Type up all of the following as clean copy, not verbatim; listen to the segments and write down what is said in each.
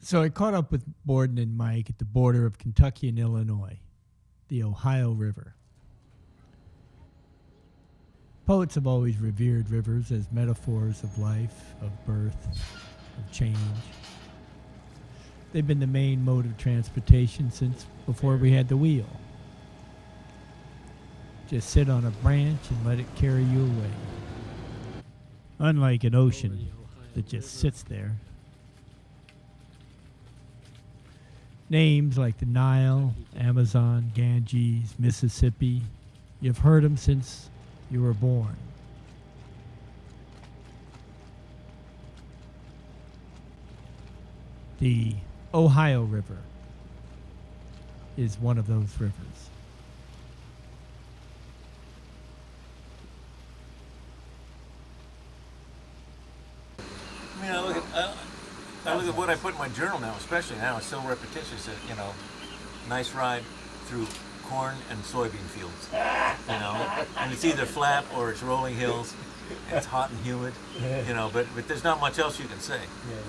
So I caught up with Borden and Mike at the border of Kentucky and Illinois, the Ohio River. Poets have always revered rivers as metaphors of life, of birth, of change. They've been the main mode of transportation since before we had the wheel. Just sit on a branch and let it carry you away. Unlike an ocean that just sits there. Names like the Nile, Amazon, Ganges, Mississippi, you've heard them since you were born. The Ohio River is one of those rivers. I mean, I look at what I put in my journal now, especially now. It's so repetitious that, you know, nice ride through corn and soybean fields, you know, and it's either flat or it's rolling hills. And it's hot and humid, you know, but there's not much else you can say,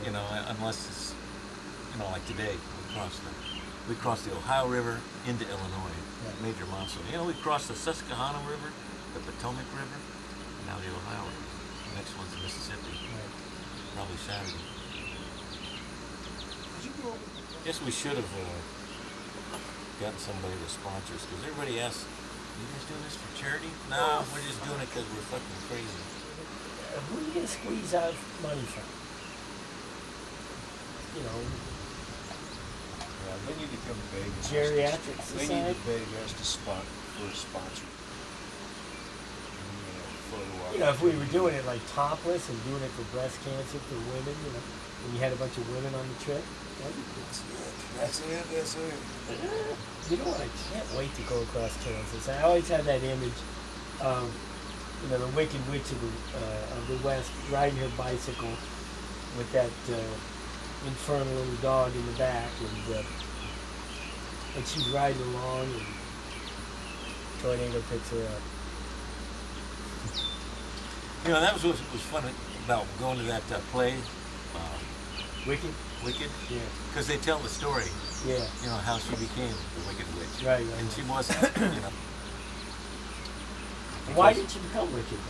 you know, unless it's, you know, like today we crossed the Ohio River into Illinois, major milestone. You know, we crossed the Susquehanna River, the Potomac River, and now the Ohio River. The next one's the Mississippi. Probably Saturday. Guess we should have gotten somebody to sponsor us, because everybody asks, "Are you guys doing this for charity?" No, we're just doing it because we're fucking crazy. Who are you going to squeeze out money from? You know, They need to come beg us. geriatric They society? need to beg us to for a sponsor. You know, if we were doing it like topless and doing it for breast cancer for women, you know, and you had a bunch of women on the trip, that'd be cool. That's it. You know what? I can't wait to go across Kansas. I always have that image of, you know, the Wicked Witch of the West riding her bicycle with that infernal little dog in the back, and she's riding along, and tornado picks her up. You know, that was what was fun about going to that play, Wicked? Wicked, Yeah. because they tell the story. Yeah. You know, how she became the Wicked Witch. Right. And she wasn't, you know. Why did she become wicked?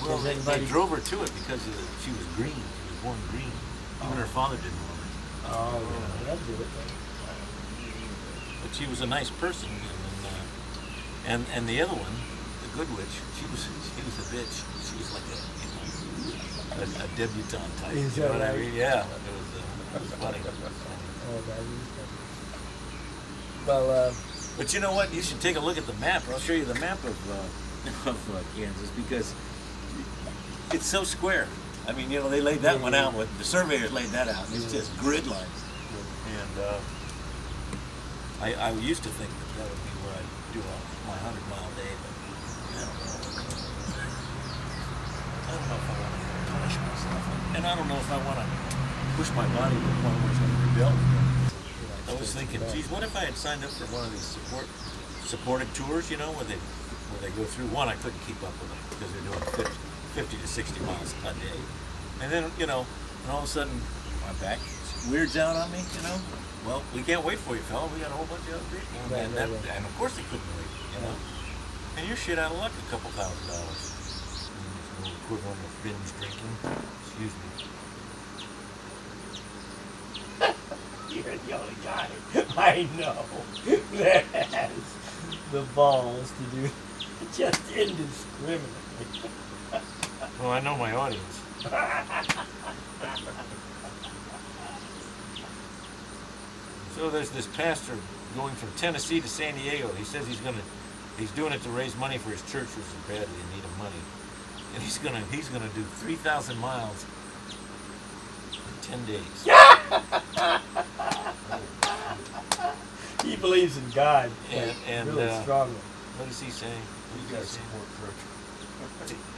Well, they drove her to it because she was green. She was born green. Even her father didn't love her. Oh, yeah. That'd do it then. But she was a nice person. And the other one, the Good Witch, she was a bitch. She was like a debutante type. Is You know that what I right? mean? Yeah. It was funny. Oh, that is funny. Well, But you know what? You should take a look at the map. I'll show you the map of Kansas, because it's so square. I mean, you know, they laid that one out. The surveyors laid that out. It's just grid lines. And I used to think that would be where I'd do my 100-mile day, but I don't know. I don't know if I want to punish myself, and I don't know if I want to push my body to the point where it's going to rebel again. I was thinking, geez, what if I had signed up for one of these supported tours, you know, where they go through one. I couldn't keep up with them because they're doing 50 to 60 miles a day. And then, you know, and all of a sudden my back weirds out on me, you know. Well, we can't wait for you, fella. We got a whole bunch of other people. And of course they couldn't wait, you know. And you're shit out of luck a couple $1,000. The equivalent of binge drinking. Excuse me. you're the only guy I know that has the balls to do just indiscriminately. Well, I know my audience. So there's this pastor going from Tennessee to San Diego. He says he's doing it to raise money for his church, which is badly in need of money. And he's gonna do 3,000 miles in 10 days. He believes in God, and really strongly. What is he saying? You got support church.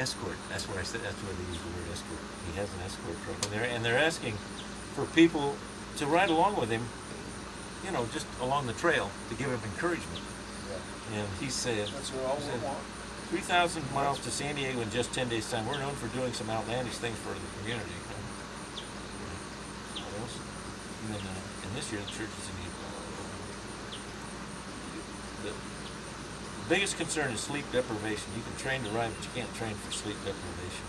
Escort. That's where I said. That's where they use the word escort. He has an escort truck, and they're asking for people to ride along with him. You know, just along the trail to give him encouragement. Yeah. And he said, "That's all we want." 3,000 miles to San Diego in just 10 days' time. We're known for doing some outlandish things for the community. What else? And then, and this year the church is in April. The biggest concern is sleep deprivation. You can train to ride, but you can't train for sleep deprivation.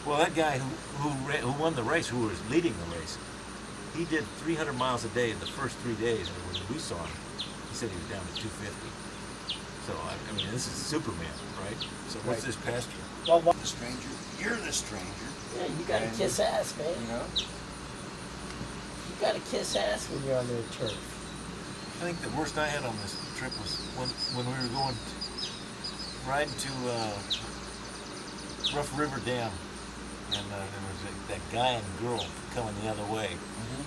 Well, that guy who won the race, who was leading the race, he did 300 miles a day in the first 3 days. And when we saw him, he said he was down to 250. So, I mean, this is Superman, right? So what's this pasture? Well, The stranger, you're the stranger. yeah, you gotta And, kiss ass, man. You know? You gotta kiss ass when you're on the turf. I think the worst I had on this trip was when we were going riding to Rough River Dam, and there was that guy and girl coming the other way,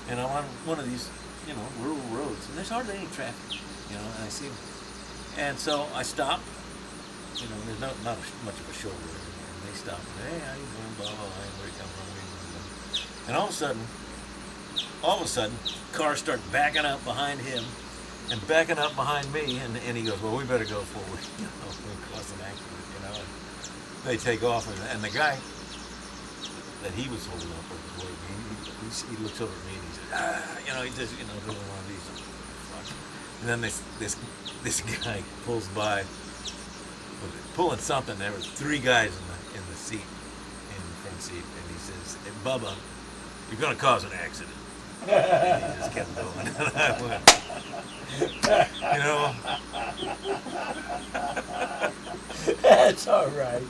and I'm on one of these, rural roads, and there's hardly any traffic, and I see them, and so I stop, there's not much of a shoulder, and they stop, and, hey, how you doing, blah, blah, blah, where you come from, and all of a sudden, cars start backing up behind him and backing up behind me, and he goes, well, we better go forward, we cause an accident, and they take off, and the guy that he was holding up with the boy, he looks over at me and he says, he just, doing one of these, fuck. And then this guy pulls by, pulling something. There was 3 guys in the seat, in the front seat, and he says, hey, Bubba, you're gonna cause an accident. And he just kept going. And I went, That's all right.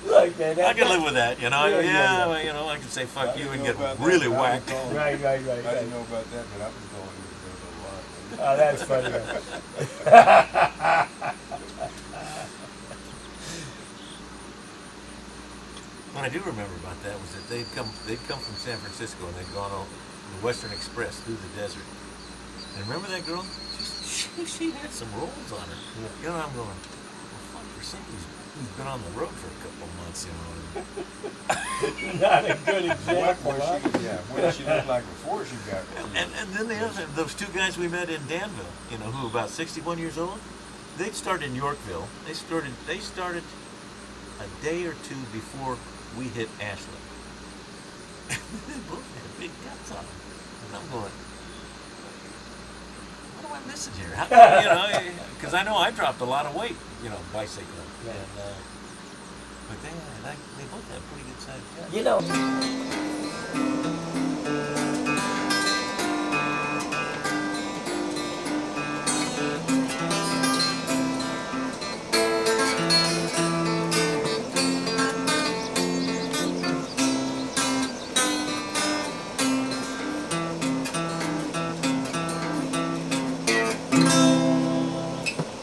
Look, man. I can live with that, Yeah. I can say fuck you and get really whacked. Right. I didn't know about that, but I was going there a lot. Oh, that's funny. What I do remember about that was that they'd come from San Francisco and they'd gone on the Western Express through the desert. And remember that girl? She had some rolls on her. Yeah. I'm going, well, fuck, for somebody who's been on the road for a couple of months, Not a good example. What did she look like before she got And then the other, those 2 guys we met in Danville, who were about 61 years old, they'd started in Yorkville. They started a day or 2 before we hit Ashland. They both had big guts on them. And I'm going, what am I missing here? Because I know I dropped a lot of weight, bicycling. Yeah. And, but they both had pretty good size guts.